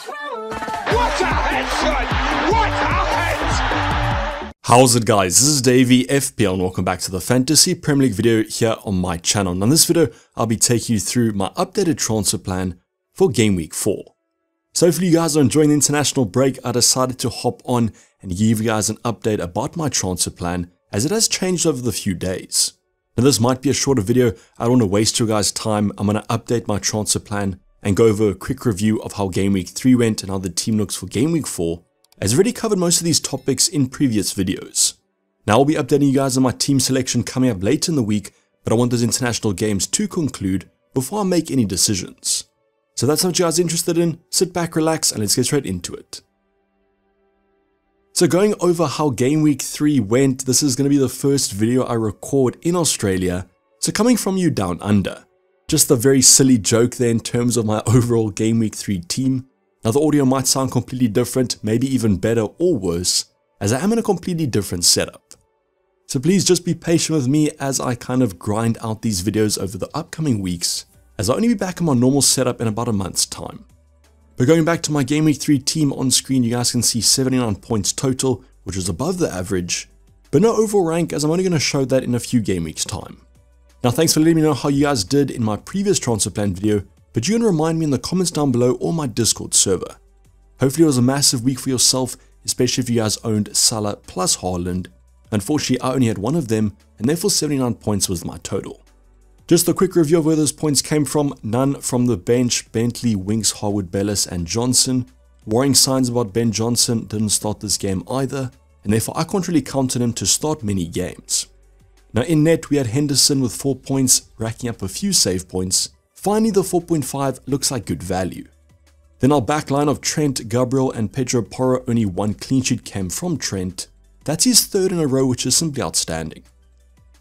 What a head, son! What a head! How's it, guys? This is Dayvy, FPL, and welcome back to the Fantasy Premier League video here on my channel. Now in this video, I'll be taking you through my updated transfer plan for Game Week 4. So hopefully you guys are enjoying the international break. I decided to hop on and give you guys an update about my transfer plan, as it has changed over the few days. Now this might be a shorter video. I don't want to waste your guys' time. I'm going to update my transfer plan and go over a quick review of how Game Week 3 went and how the team looks for Game Week 4, as I've already covered most of these topics in previous videos. Now I'll be updating you guys on my team selection coming up later in the week, but I want those international games to conclude before I make any decisions. So if that's what you guys are interested in, sit back, relax, and let's get straight into it. So going over how Game Week 3 went, this is going to be the first video I record in Australia, so coming from you down under. Just a very silly joke there in terms of my overall Game Week 3 team. Now the audio might sound completely different, maybe even better or worse, as I am in a completely different setup. So please just be patient with me as I kind of grind out these videos over the upcoming weeks, as I'll only be back in my normal setup in about a month's time. But going back to my Game Week 3 team on screen, you guys can see 79 points total, which is above the average, but no overall rank, as I'm only going to show that in a few game weeks time. Now thanks for letting me know how you guys did in my previous transfer plan video, but you can remind me in the comments down below or my Discord server. Hopefully it was a massive week for yourself, especially if you guys owned Salah plus Haaland. Unfortunately I only had one of them, and therefore 79 points was my total. Just a quick review of where those points came from. None from the bench: Bentley, Winks, Harwood, Bellis and Johnson. Worrying signs about Ben Johnson, didn't start this game either, and therefore I can't really count on him to start many games. Now in net we had Henderson with 4 points, racking up a few save points. Finally the 4.5 looks like good value. Then our back line of Trent, Gabriel and Pedro Porro, only one clean sheet came from Trent. That's his third in a row, which is simply outstanding.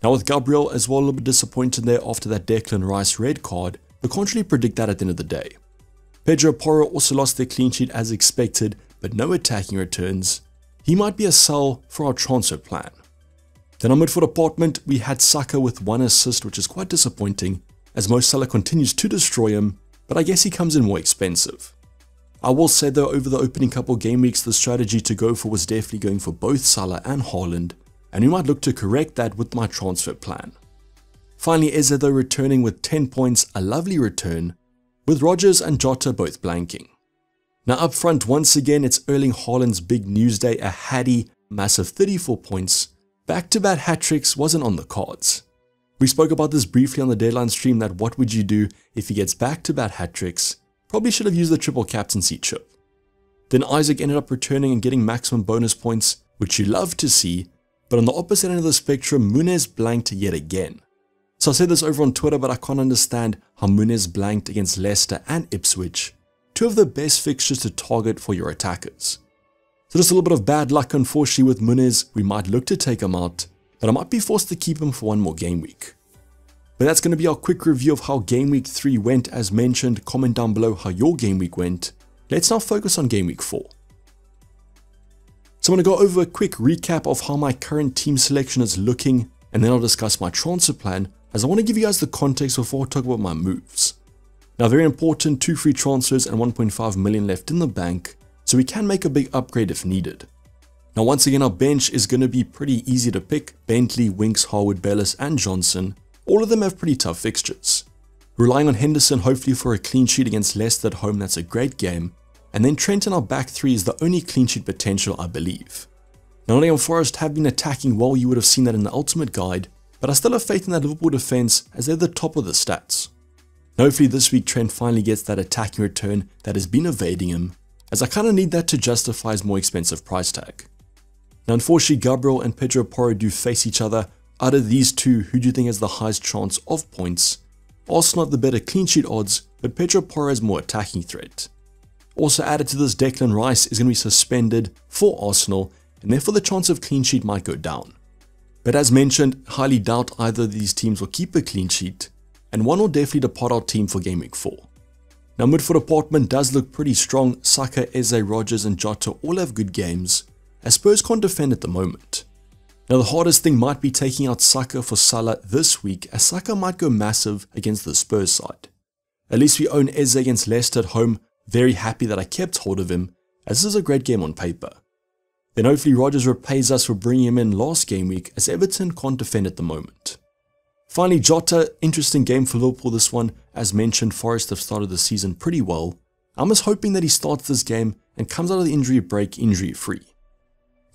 Now with Gabriel as well, a little bit disappointed there after that Declan Rice red card, but can't really predict that at the end of the day. Pedro Porro also lost their clean sheet as expected, but no attacking returns. He might be a sell for our transfer plan. Then on midfield department, we had Saka with 1 assist, which is quite disappointing, as Mo Salah continues to destroy him, but I guess he comes in more expensive. I will say though, over the opening couple game weeks, the strategy to go for was definitely going for both Salah and Haaland, and we might look to correct that with my transfer plan. Finally, Eze though returning with 10 points, a lovely return, with Rodgers and Jota both blanking. Now up front, once again, it's Erling Haaland's big news day, a Hattie, massive 34 points. Back-to-back hat-tricks wasn't on the cards. We spoke about this briefly on the deadline stream, that what would you do if he gets back-to-back hat-tricks? Probably should have used the triple captaincy chip. Then Isaac ended up returning and getting maximum bonus points, which you love to see, but on the opposite end of the spectrum, Muniz blanked yet again. So I said this over on Twitter, but I can't understand how Muniz blanked against Leicester and Ipswich, two of the best fixtures to target for your attackers. So just a little bit of bad luck unfortunately with Muniz. We might look to take him out, but I might be forced to keep him for one more game week. But that's going to be our quick review of how Game Week 3 went. As mentioned, comment down below how your game week went. Let's now focus on Game Week 4. So I'm going to go over a quick recap of how my current team selection is looking, and then I'll discuss my transfer plan, as I want to give you guys the context before I talk about my moves. Now very important, 2 free transfers and 1.5 million left in the bank, so we can make a big upgrade if needed. Now once again, our bench is going to be pretty easy to pick: Bentley, Winks, Harwood, Bellis and Johnson. All of them have pretty tough fixtures. Relying on Henderson hopefully for a clean sheet against Leicester at home, that's a great game. And then Trent in our back 3 is the only clean sheet potential I believe. Now Nottingham Forest have been attacking well, you would have seen that in the ultimate guide, but I still have faith in that Liverpool defense as they're the top of the stats. Now hopefully this week Trent finally gets that attacking return that has been evading him, as I kind of need that to justify his more expensive price tag. Now unfortunately Gabriel and Pedro Porro do face each other. Out of these two, who do you think has the highest chance of points? Arsenal have the better clean sheet odds, but Pedro Porro has more attacking threat. Also added to this, Declan Rice is going to be suspended for Arsenal, and therefore the chance of clean sheet might go down. But as mentioned, highly doubt either of these teams will keep a clean sheet, and one will definitely depart our team for Game Week 4. Now midfield department does look pretty strong. Saka, Eze, Rodgers and Jota all have good games, as Spurs can't defend at the moment. Now the hardest thing might be taking out Saka for Salah this week, as Saka might go massive against the Spurs side. At least we own Eze against Leicester at home, very happy that I kept hold of him, as this is a great game on paper. Then hopefully Rodgers repays us for bringing him in last game week, as Everton can't defend at the moment. Finally, Jota, interesting game for Liverpool this one. As mentioned, Forest have started the season pretty well. I'm just hoping that he starts this game and comes out of the injury break injury free.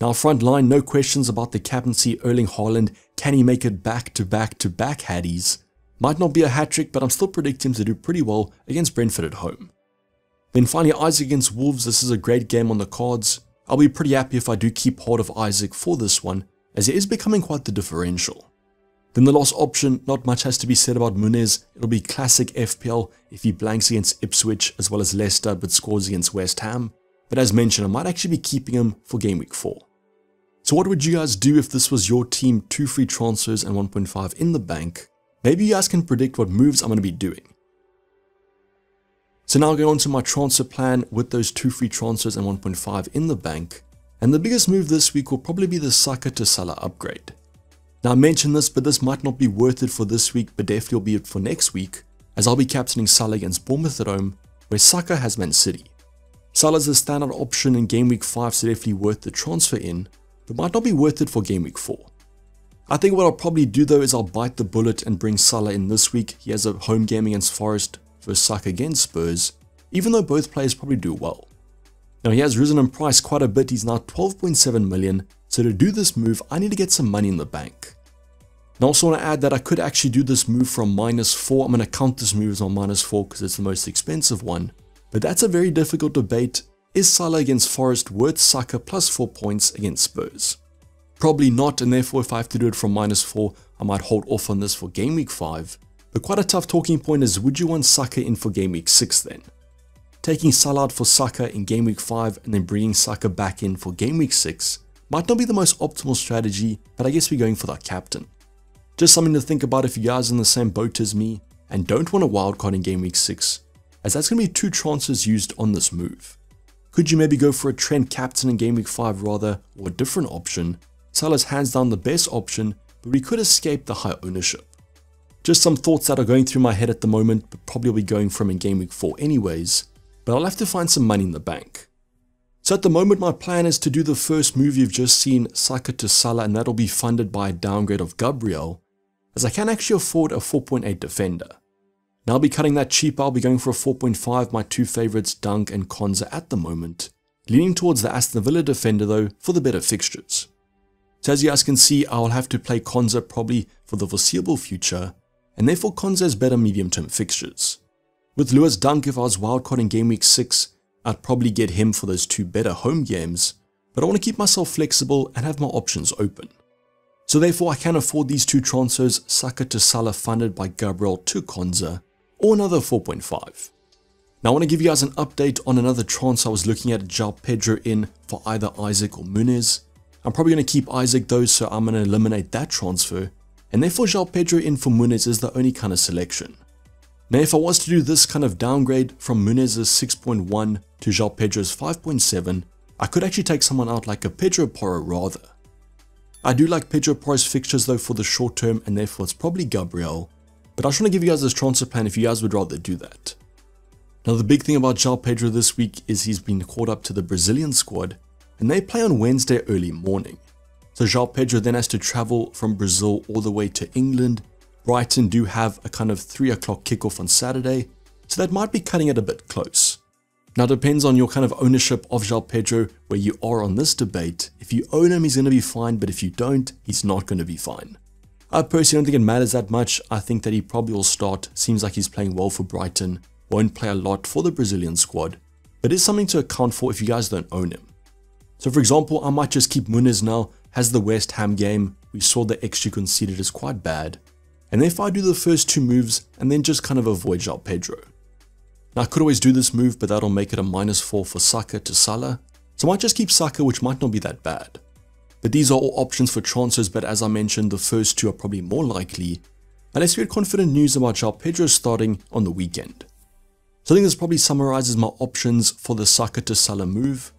Now front line, no questions about the captaincy. Erling Haaland, can he make it back to back Haddies? Might not be a hat-trick, but I'm still predicting him to do pretty well against Brentford at home. Then finally, Isaac against Wolves. This is a great game on the cards. I'll be pretty happy if I do keep hold of Isaac for this one, as he is becoming quite the differential. Then the last option, not much has to be said about Muniz. It'll be classic FPL if he blanks against Ipswich as well as Leicester but scores against West Ham. But as mentioned, I might actually be keeping him for game week 4. So what would you guys do if this was your team, 2 free transfers and 1.5 in the bank? Maybe you guys can predict what moves I'm going to be doing. So now going on to my transfer plan with those 2 free transfers and 1.5 in the bank. And the biggest move this week will probably be the Saka to Salah upgrade. Now I mentioned this, but this might not be worth it for this week, but definitely will be it for next week, as I'll be captaining Salah against Bournemouth at home, where Saka has Man City. Salah's a standard option in game week 5, so definitely worth the transfer in, but might not be worth it for game week 4. I think what I'll probably do though is I'll bite the bullet and bring Salah in this week. He has a home game against Forest versus Saka against Spurs, even though both players probably do well. Now he has risen in price quite a bit, he's now 12.7 million, so to do this move I need to get some money in the bank. And I also want to add that I could actually do this move from -4, I'm going to count this move as on -4 because it's the most expensive one, but that's a very difficult debate. Is Salah against Forest worth Saka plus 4 points against Spurs? Probably not, and therefore if I have to do it from -4, I might hold off on this for game week 5. But quite a tough talking point is, would you want Saka in for game week 6 then? Taking Salah out for Saka in game week 5 and then bringing Saka back in for game week 6 might not be the most optimal strategy, but I guess we're going for that captain. Just something to think about if you guys are in the same boat as me and don't want a wildcard in game week 6, as that's going to be 2 transfers used on this move. Could you maybe go for a Trent captain in game week 5 rather, or a different option? Salah's hands down the best option, but we could escape the high ownership. Just some thoughts that are going through my head at the moment, but probably will be going from in game week 4 anyways, but I'll have to find some money in the bank. So at the moment my plan is to do the first move you've just seen, Saka to Salah, and that'll be funded by a downgrade of Gabriel, as I can actually afford a 4.8 defender. Now I'll be cutting that cheap, I'll be going for a 4.5, my 2 favourites Dunk and Konza at the moment, leaning towards the Aston Villa defender though for the better fixtures. So as you guys can see, I'll have to play Konza probably for the foreseeable future, and therefore Konza has better medium term fixtures. With Lewis Dunk, if I was wildcard in game week 6, I'd probably get him for those 2 better home games, but I want to keep myself flexible and have my options open. So therefore I can afford these 2 transfers, Saka to Salah funded by Gabriel to Konza, or another 4.5. Now I want to give you guys an update on another transfer I was looking at, João Pedro in for either Isaac or Muniz. I'm probably going to keep Isaac though, so I'm going to eliminate that transfer, and therefore João Pedro in for Muniz is the only kind of selection. Now if I was to do this kind of downgrade from Muniz's 6.1 to João Pedro's 5.7, I could actually take someone out like a Pedro Porro rather. I do like Pedro Porro's fixtures though for the short term, and therefore it's probably Gabriel, but I just want to give you guys this transfer plan if you guys would rather do that. Now the big thing about João Pedro this week is he's been called up to the Brazilian squad, and they play on Wednesday early morning. So João Pedro then has to travel from Brazil all the way to England. Brighton do have a kind of 3 o'clock kickoff on Saturday, so that might be cutting it a bit close. Now it depends on your kind of ownership of João Pedro where you are on this debate. If you own him, he's going to be fine, but if you don't, he's not going to be fine. I personally don't think it matters that much. I think that he probably will start. Seems like he's playing well for Brighton. Won't play a lot for the Brazilian squad, but it's something to account for if you guys don't own him. So for example, I might just keep Muniz now. Has the West Ham game. We saw the XG conceded is quite bad. And if I do the first 2 moves and then just kind of avoid João Pedro. Now I could always do this move, but that'll make it a -4 for Saka to Salah. So I might just keep Saka, which might not be that bad. But these are all options for transfers, but as I mentioned, the first 2 are probably more likely, unless we get confident news about João Pedro starting on the weekend. So I think this probably summarizes my options for the Saka to Salah move.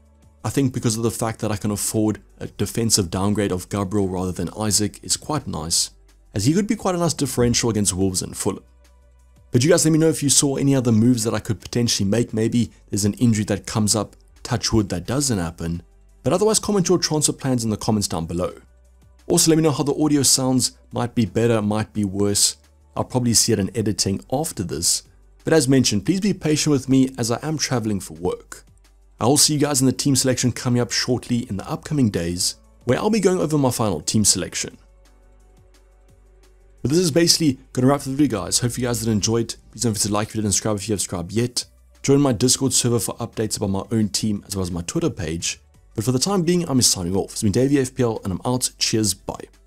I think because of the fact that I can afford a defensive downgrade of Gabriel rather than Isaac is quite nice, as he could be quite a nice differential against Wolves and Fulham. But you guys let me know if you saw any other moves that I could potentially make. Maybe there's an injury that comes up, touch wood, that doesn't happen. But otherwise, comment your transfer plans in the comments down below. Also, let me know how the audio sounds. Might be better, might be worse. I'll probably see it in editing after this. But as mentioned, please be patient with me as I am traveling for work. I'll see you guys in the team selection coming up shortly in the upcoming days, where I'll be going over my final team selection. But this is basically going to wrap the video, guys. Hope you guys did enjoy it. Please don't forget to like the video and subscribe if you have subscribed yet. Join my Discord server for updates about my own team as well as my Twitter page. But for the time being, I'm signing off. It's been Dayvy FPL and I'm out. Cheers, bye.